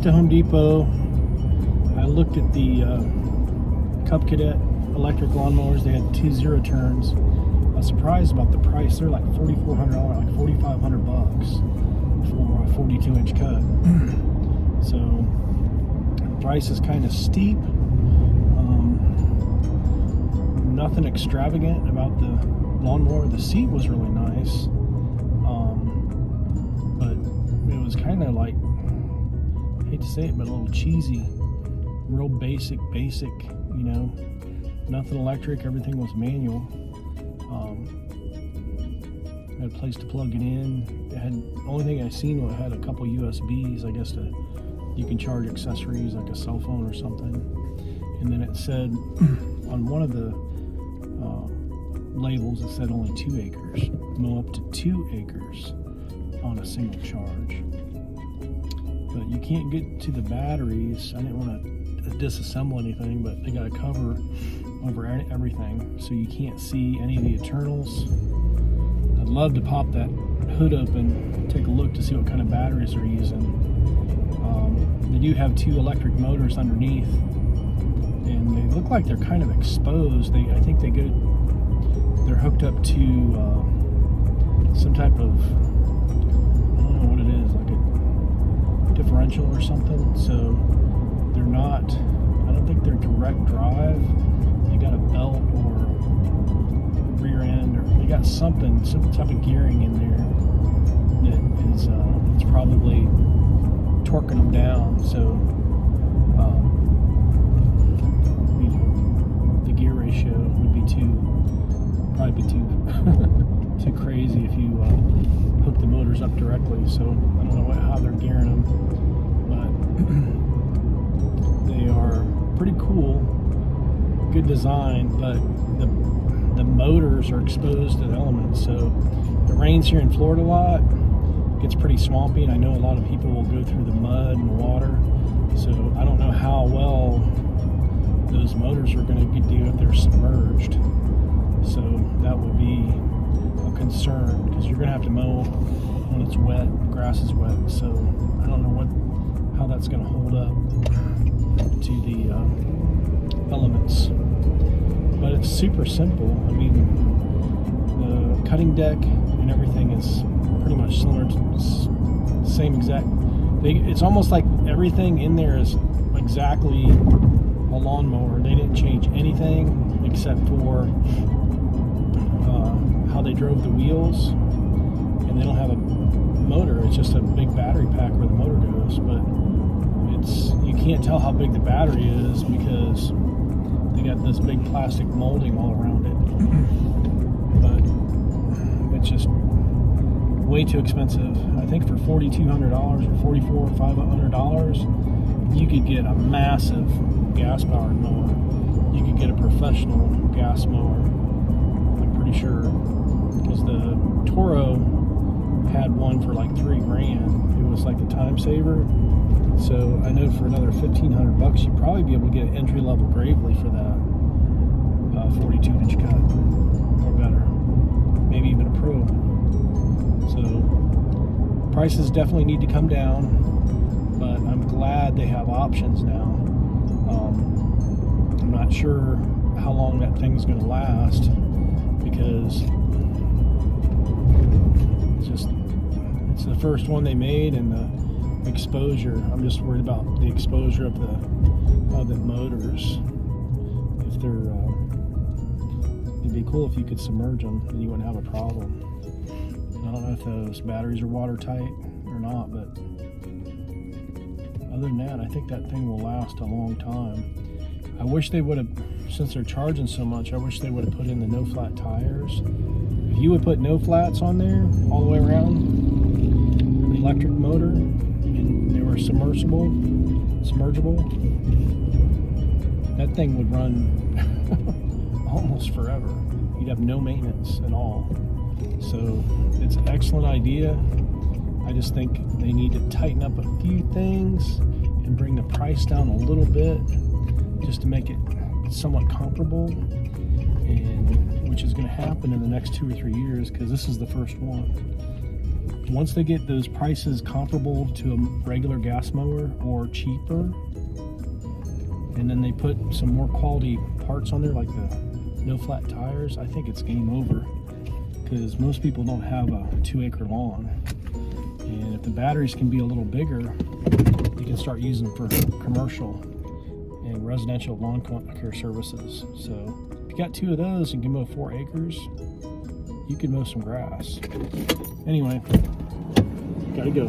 To Home Depot. I looked at the Cub Cadet electric lawnmowers. They had 2 0 turns. I was surprised about the price. They're like $4,400, like $4,500 for a 42-inch cut. So the price is kind of steep. Nothing extravagant about the lawnmower. The seat was really nice, but it was kind of like, I hate to say it, but a little cheesy, real basic, you know, nothing electric, everything was manual. Had a place to plug it in. It had, the only thing I seen was it had a couple USBs, I guess, you can charge accessories like a cell phone or something. And then it said on one of the labels, it said only 2 acres, mow up to 2 acres on a single charge. But you can't get to the batteries. I didn't want to disassemble anything, but they got a cover over everything, so you can't see any of the internals. I'd love to pop that hood open, take a look to see what kind of batteries they're using. They do have 2 electric motors underneath, and they look like they're kind of exposed. I think they're hooked up to some type of, I don't know what it is, like a differential or something. So they're not, I don't think they're direct drive. They got a belt or rear end, or they got some type of gearing in there that is it's probably torquing them down. So you know, the gear ratio would be probably too too crazy if you hook the motors up directly. So I don't know how they're gearing them, but they are pretty cool, good design. But the motors are exposed to the elements. So it rains here in Florida a lot, it gets pretty swampy, and I know a lot of people will go through the mud and the water. So I don't know how well those motors are going to do if they're submerged. So that would be a concern, because you're going to have to mow when it's wet, grass is wet. So I don't know how that's going to hold up to the elements. But it's super simple. I mean, the cutting deck and everything is pretty much similar to the same exact. It's almost like everything in there is exactly a lawnmower. They didn't change anything except for how they drove the wheels, and they don't have a motor. It's just a big battery pack where the motor goes. But you can't tell how big the battery is because they got this big plastic molding all around it. But it's just way too expensive. I think for $4,200 or $4,500, you could get a massive gas-powered mower. You could get a professional gas mower, I'm pretty sure, because the Toro had one for like $3,000. It was like a time saver. So I know for another $1,500, you'd probably be able to get an entry-level Gravely for that 42-inch cut or better. Maybe even a Pro Prices definitely need to come down, but I'm glad they have options now. I'm not sure how long that thing's going to last, because it's the first one they made, and the exposure, I'm just worried about the exposure of the motors. If they're it'd be cool if you could submerge them and you wouldn't have a problem. I don't know if those batteries are watertight or not, but other than that, I think that thing will last a long time. I wish they would have, since they're charging so much, I wish they would have put in the no flat tires. If you would put no flats on there all the way around, the electric motor, and they were submergible, that thing would run almost forever. You'd have no maintenance at all. So it's an excellent idea. I just think they need to tighten up a few things and bring the price down a little bit, just to make it somewhat comparable, and which is going to happen in the next 2 or 3 years, because this is the first one. Once they get those prices comparable to a regular gas mower or cheaper, and then they put some more quality parts on there, like the no flat tires, I think it's game over, because most people don't have a 2-acre lawn. And if the batteries can be a little bigger, you can start using them for commercial and residential lawn care services. So if you got 2 of those and can mow 4 acres, you can mow some grass. Anyway, gotta go.